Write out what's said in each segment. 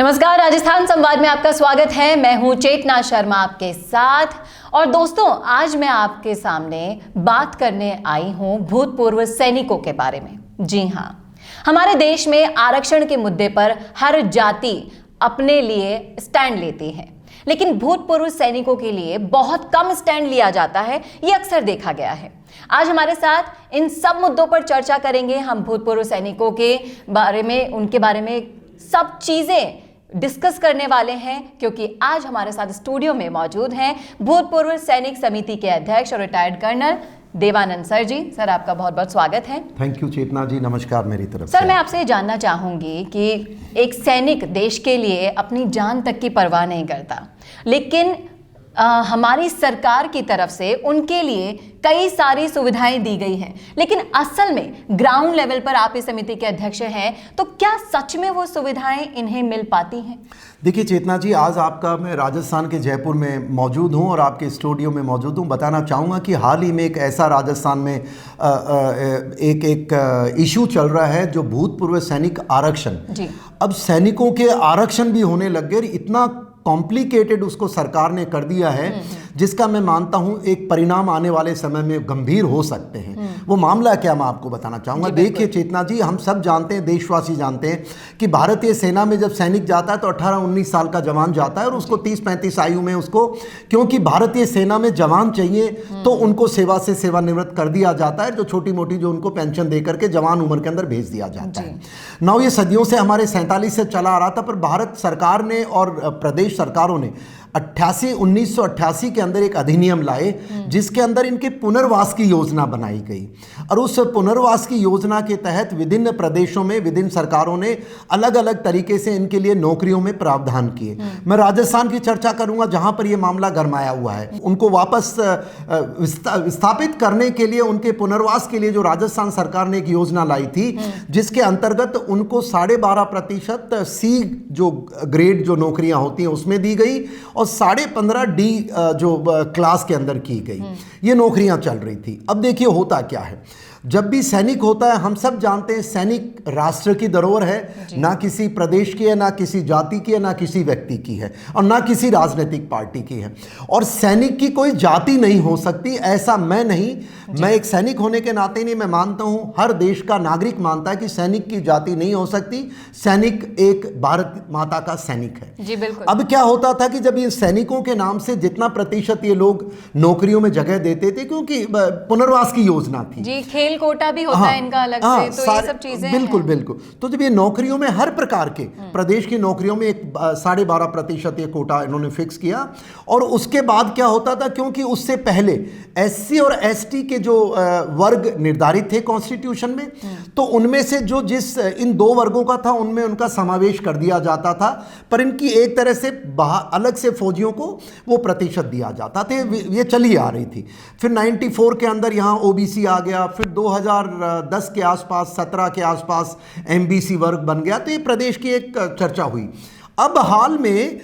नमस्कार, राजस्थान संवाद में आपका स्वागत है। मैं हूं चेतना शर्मा आपके साथ। और दोस्तों, आज मैं आपके सामने बात करने आई हूं भूतपूर्व सैनिकों के बारे में। जी हां, हमारे देश में आरक्षण के मुद्दे पर हर जाति अपने लिए स्टैंड लेती है, लेकिन भूतपूर्व सैनिकों के लिए बहुत कम स्टैंड लिया जाता है। ये अक्सर देखा गया है। आज हमारे साथ इन सब मुद्दों पर चर्चा करेंगे हम भूतपूर्व सैनिकों के बारे में, उनके बारे में सब चीजें डिस्कस करने वाले हैं, क्योंकि आज हमारे साथ स्टूडियो में मौजूद हैं भूतपूर्व सैनिक समिति के अध्यक्ष और रिटायर्ड कर्नल देवानंद सर जी। सर, आपका बहुत बहुत स्वागत है। थैंक यू चेतना जी, नमस्कार मेरी तरफ से। सर, मैं आपसे जानना चाहूंगी कि एक सैनिक देश के लिए अपनी जान तक की परवाह नहीं करता, लेकिन हमारी सरकार की तरफ से उनके लिए कई सारी सुविधाएं दी गई हैं, लेकिन असल में ग्राउंड लेवल पर आप इस समिति के अध्यक्ष हैं, तो क्या सच में वो सुविधाएं इन्हें मिल पाती हैं? देखिए चेतना जी, आज मैं राजस्थान के जयपुर में मौजूद हूं और आपके स्टूडियो में मौजूद हूं। बताना चाहूँगा कि हाल ही में एक ऐसा राजस्थान में एक इशू चल रहा है जो भूतपूर्व सैनिक आरक्षण। अब सैनिकों के आरक्षण भी होने लग गए। इतना कॉम्प्लिकेटेड उसको सरकार ने कर दिया है, जिसका मैं मानता हूं एक परिणाम आने वाले समय में गंभीर हो सकते हैं। वो मामला क्या, मैं आपको बताना चाहूँगा। देखिए चेतना जी, हम सब जानते हैं, देशवासी जानते हैं कि भारतीय सेना में जब सैनिक जाता है तो 18-19 साल का जवान जाता है और उसको 30-35 आयु में उसको, क्योंकि भारतीय सेना में जवान चाहिए तो उनको सेवा से सेवानिवृत्त कर दिया जाता है, जो छोटी मोटी जो उनको पेंशन दे करके जवान उम्र के अंदर भेज दिया जाता है। नौ ये सदियों से हमारे 47 से चला आ रहा था, पर भारत सरकार ने और प्रदेश सरकारों ने 1988 के अंदर एक अधिनियम लाए, जिसके अंदर इनके पुनर्वास की योजना बनाई गई। और उस पुनर्वास की योजना के तहत विभिन्न प्रदेशों में विभिन्न सरकारों ने अलग अलग तरीके से इनके लिए नौकरियों में प्रावधान किए। मैं राजस्थान की चर्चा करूंगा, जहां पर यह मामला गरमाया हुआ है। उनको वापस स्थापित करने के लिए, उनके पुनर्वास के लिए जो राजस्थान सरकार ने एक योजना लाई थी, जिसके अंतर्गत उनको 12.5% सी जो ग्रेड जो नौकरियां होती हैं उसमें दी गई और 15.5 डी जो क्लास के अंदर की गई। ये नौकरियां चल रही थी। अब देखिए होता क्या है, जब भी सैनिक होता है, हम सब जानते हैं सैनिक राष्ट्र की धरोहर है, ना किसी प्रदेश की है, ना किसी जाति की है, ना किसी व्यक्ति की है, और ना किसी राजनीतिक पार्टी की है। और सैनिक की कोई जाति नहीं हो सकती, ऐसा मैं नहीं, मैं एक सैनिक होने के नाते नहीं, मैं मानता हूं हर देश का नागरिक मानता है कि सैनिक की जाति नहीं हो सकती। सैनिक एक भारत माता का सैनिक है। जी बिल्कुल। अब क्या होता था कि जब ये सैनिकों के नाम से जितना प्रतिशत ये लोग नौकरियों में जगह देते थे, क्योंकि पुनर्वास की योजना थी जी, खेल कोटा भी होता है इनका अलग से, तो ये सब चीजें बिल्कुल बिल्कुल। तो जब ये नौकरियों में हर प्रकार के प्रदेश की नौकरियों में एक 12.5% ये कोटा इन्होंने फिक्स किया। और उसके बाद क्या होता था, क्योंकि उससे पहले एससी और एसटी के जो वर्ग निर्धारित थे कॉन्स्टिट्यूशन में, तो उनमें से जो जिस इन दो वर्गों का था उनमें उनका समावेश कर दिया जाता था, पर इनकी एक तरह से अलग से फौजियों को वो प्रतिशत दिया जाता था। ये चली आ रही थी। फिर 94 के अंदर यहाँ ओबीसी आ गया, फिर 2010 के आसपास 17 के आसपास एमबीसी वर्ग बन गया। तो ये प्रदेश की एक चर्चा हुई। अब हाल में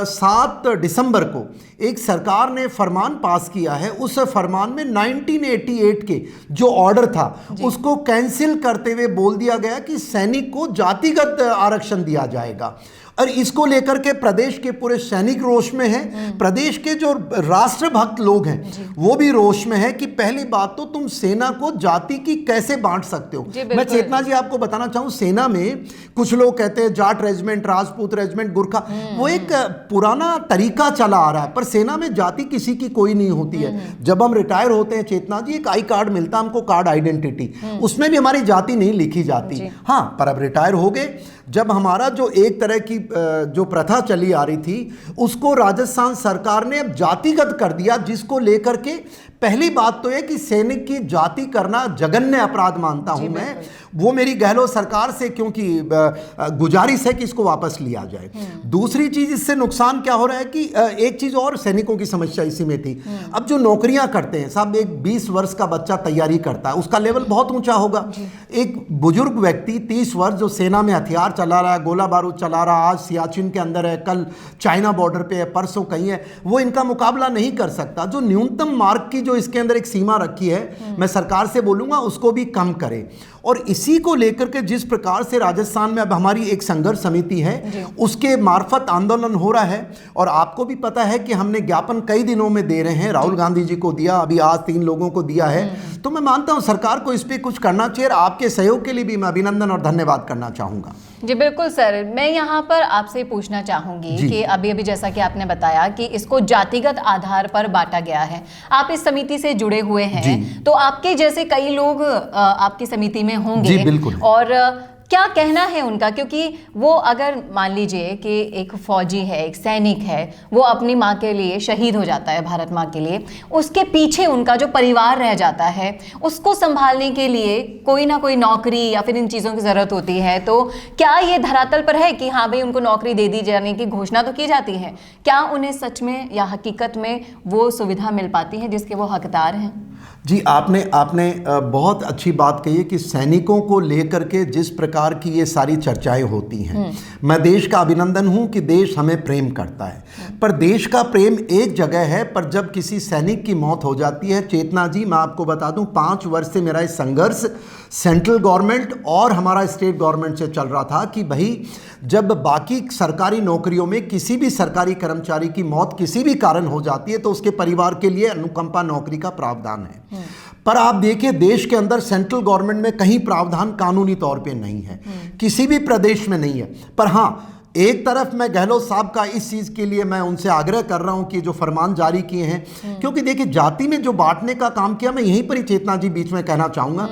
7 दिसंबर को एक सरकार ने फरमान पास किया है। उस फरमान में 1988 के जो ऑर्डर था उसको कैंसिल करते हुए बोल दिया गया कि सैनिक को जातिगत आरक्षण दिया जाएगा। और इसको लेकर के प्रदेश के पूरे सैनिक रोष में हैं। प्रदेश के जो राष्ट्रभक्त लोग हैं वो भी रोष में है कि पहली बात तो तुम सेना को जाति की कैसे बांट सकते हो। मैं चेतना जी आपको बताना चाहूं, सेना में कुछ लोग कहते हैं जाट रेजिमेंट, राजपूत रेजिमेंट, गुरखा, वो एक पुराना तरीका चला आ रहा है, पर सेना में जाति किसी की कोई नहीं होती है। जब हम रिटायर होते हैं चेतना जी, एक आई कार्ड मिलता है हमको, कार्ड आइडेंटिटी, उसमें भी हमारी जाति नहीं लिखी जाती। हाँ, पर अब रिटायर हो गए। जब हमारा जो एक तरह की जो प्रथा चली आ रही थी, उसको राजस्थान सरकार ने अब जातिगत कर दिया, जिसको लेकर के पहली बात तो है कि सैनिक की जाति करना जघन्य अपराध मानता हूं मैं। वो मेरी गहलोत सरकार से क्योंकि गुजारिश है कि इसको वापस लिया जाए। दूसरी चीज, इससे नुकसान क्या हो रहा है कि एक चीज और सैनिकों की समस्या इसी में थी। अब जो नौकरियां करते हैं साहब, एक 20 वर्ष का बच्चा तैयारी करता है, उसका लेवल बहुत ऊंचा होगा। एक बुजुर्ग व्यक्ति 30 वर्ष जो सेना में हथियार चला रहा है, गोला बारूद चला रहा है, आज सियाचिन के अंदर है, कल चाइना बॉर्डर पे है, परसों कहीं है, वो इनका मुकाबला नहीं कर सकता। जो न्यूनतम मार्ग की जो जो इसके अंदर एक सीमा रखी है, मैं सरकार से बोलूँगा उसको भी कम करे। और इसी को लेकर के जिस प्रकार से राजस्थान में अब हमारी एक संघर्ष समिति है, उसके मार्फत आंदोलन हो रहा है। और आपको भी पता है कि हमने ज्ञापन कई दिनों में दे रहे हैं, राहुल गांधी जी को दिया, अभी आज 3 लोगों को दिया है। तो मैं मानता हूं सरकार को इस पे कुछ करना चाहिए। आपके सहयोग के लिए भी मैं अभिनंदन और धन्यवाद करना चाहूँगा। जी बिल्कुल सर, मैं यहाँ पर आपसे पूछना चाहूंगी कि अभी अभी जैसा कि आपने बताया कि इसको जातिगत आधार पर बांटा गया है, आप इस समिति से जुड़े हुए हैं, तो आपके जैसे कई लोग आपकी समिति में होंगे। जी बिल्कुल। और क्या कहना है उनका, क्योंकि वो अगर मान लीजिए कि एक फौजी है, एक सैनिक है, वो अपनी माँ के लिए शहीद हो जाता है, भारत माँ के लिए, उसके पीछे उनका जो परिवार रह जाता है, उसको संभालने के लिए कोई ना कोई नौकरी या फिर इन चीज़ों की ज़रूरत होती है। तो क्या ये धरातल पर है कि हाँ भाई उनको नौकरी दे दी जाने की घोषणा तो की जाती है, क्या उन्हें सच में या हकीकत में वो सुविधा मिल पाती है जिसके वो हकदार हैं? जी, आपने बहुत अच्छी बात कही है कि सैनिकों को लेकर के जिस प्रकार की ये सारी चर्चाएं होती हैं, मैं देश का अभिनंदन हूं कि देश हमें प्रेम करता है। पर देश का प्रेम एक जगह है, पर जब किसी सैनिक की मौत हो जाती है, चेतना जी मैं आपको बता दूं 5 वर्ष से मेरा इस संघर्ष सेंट्रल गवर्नमेंट और हमारा स्टेट गवर्नमेंट से चल रहा था कि भाई जब बाकी सरकारी नौकरियों में किसी भी सरकारी कर्मचारी की मौत किसी भी कारण हो जाती है तो उसके परिवार के लिए अनुकंपा नौकरी का प्रावधान है। पर आप देखिए देश के अंदर सेंट्रल गवर्नमेंट में कहीं प्रावधान कानूनी तौर पे नहीं है, किसी भी प्रदेश में नहीं है। पर हाँ, एक तरफ मैं गहलोत साहब का इस चीज़ के लिए मैं उनसे आग्रह कर रहा हूं कि जो फरमान जारी किए हैं, क्योंकि देखिए जाति में जो बांटने का काम किया, मैं यहीं पर ही चेतना जी बीच में कहना चाहूँगा,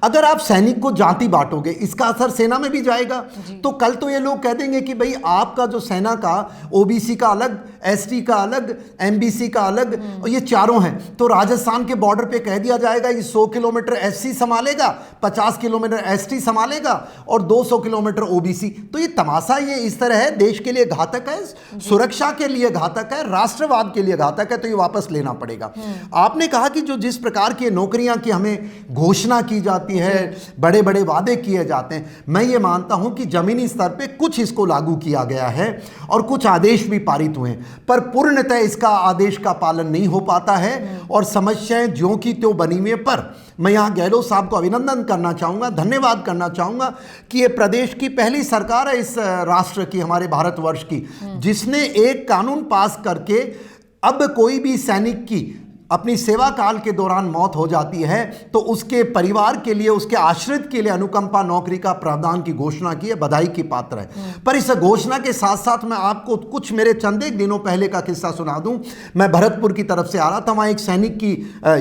अगर आप सैनिक को जाति बांटोगे इसका असर सेना में भी जाएगा। तो कल तो ये लोग कह देंगे कि भाई आपका जो सेना का ओबीसी का अलग, एसटी का अलग, एमबीसी का अलग, और ये चारों हैं, तो राजस्थान के बॉर्डर पे कह दिया जाएगा कि 100 किलोमीटर एससी संभालेगा, 50 किलोमीटर एसटी संभालेगा और 200 किलोमीटर ओबीसी। तो ये तमाशा ये इस तरह है, देश के लिए घातक है, सुरक्षा के लिए घातक है, राष्ट्रवाद के लिए घातक है। तो ये वापस लेना पड़ेगा। आपने कहा कि जो जिस प्रकार की नौकरियां की हमें घोषणा की जाती है, बड़े बड़े वादे किए जाते हैं, मैं ये मानता हूं कि जमीनी स्तर पे कुछ इसको लागू किया गया है और कुछ आदेश भी पारित हुए हैं, पर पूर्णतः इसका आदेश का पालन नहीं हो पाता है और समस्याएं ज्यों की त्यों बनी हुई है। पर मैं यहाँ गहलोत साहब को अभिनंदन करना चाहूँगा, धन्यवाद करना चाहूँगा कि ये प्रदेश की पहली सरकार है इस राष्ट्र की, हमारे भारतवर्ष की, जिसने एक कानून पास करके अब कोई भी सैनिक की अपनी सेवा काल के दौरान मौत हो जाती है तो उसके परिवार के लिए, उसके आश्रित के लिए अनुकंपा नौकरी का प्रावधान की घोषणा की है। बधाई की पात्र है। पर इस घोषणा के साथ साथ मैं आपको कुछ मेरे चंद एक दिनों पहले का किस्सा सुना दूं। मैं भरतपुर की तरफ से आ रहा था, वहाँ एक सैनिक की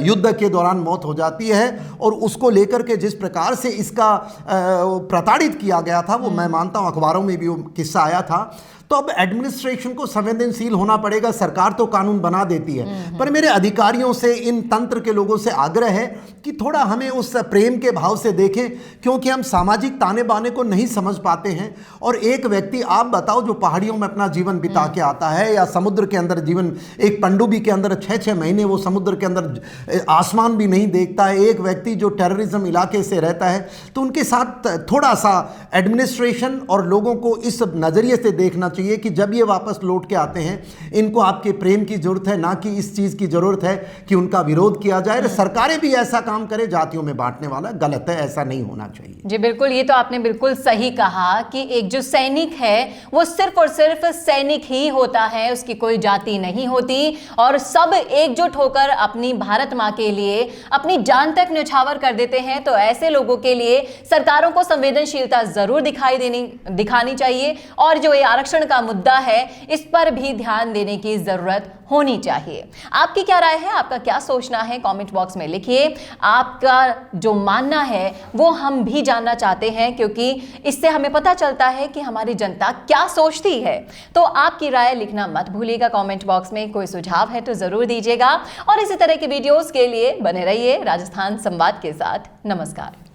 युद्ध के दौरान मौत हो जाती है और उसको लेकर के जिस प्रकार से इसका प्रताड़ित किया गया था, वो मैं मानता हूँ अखबारों में भी वो किस्सा आया था। तो अब एडमिनिस्ट्रेशन को संवेदनशील होना पड़ेगा। सरकार तो कानून बना देती है, पर मेरे अधिकारियों से, इन तंत्र के लोगों से आग्रह है कि थोड़ा हमें उस प्रेम के भाव से देखें, क्योंकि हम सामाजिक ताने बाने को नहीं समझ पाते हैं। और एक व्यक्ति, आप बताओ, जो पहाड़ियों में अपना जीवन बिता के आता है या समुद्र के अंदर जीवन, एक पनडुब्बी के अंदर 6-6 महीने वो समुद्र के अंदर आसमान भी नहीं देखता है, एक व्यक्ति जो टेररिज्म इलाके से रहता है, तो उनके साथ थोड़ा सा एडमिनिस्ट्रेशन और लोगों को इस नज़रिए से देखना चाहिए कि जब ये वापस लौट के आते हैं, इनको आपके प्रेम की जरूरत है, ना कि इस चीज की जरूरत है कि उनका विरोध किया जाए। सरकारें भी ऐसा काम करें जातियों में बांटने वाला, गलत है, ऐसा नहीं होना चाहिए। जी बिल्कुल, ये तो आपने बिल्कुल सही कहा कि एक जो सैनिक है वो सिर्फ और सिर्फ सैनिक ही होता है, उसकी कोई जाति नहीं होती, और सब एकजुट होकर अपनी भारत माँ के लिए अपनी जान तक न्यौछावर कर देते हैं। तो ऐसे लोगों के लिए सरकारों को संवेदनशीलता जरूर दिखानी चाहिए, और जो ये आरक्षण का मुद्दा है इस पर भी ध्यान देने की जरूरत होनी चाहिए। आपकी क्या राय है, आपका क्या सोचना है, कमेंट बॉक्स में लिखिए। आपका जो मानना है वो हम भी जानना चाहते हैं, क्योंकि इससे हमें पता चलता है कि हमारी जनता क्या सोचती है। तो आपकी राय लिखना मत भूलिएगा कमेंट बॉक्स में। कोई सुझाव है तो जरूर दीजिएगा, और इसी तरह के वीडियोस के लिए बने रहिए राजस्थान संवाद के साथ। नमस्कार।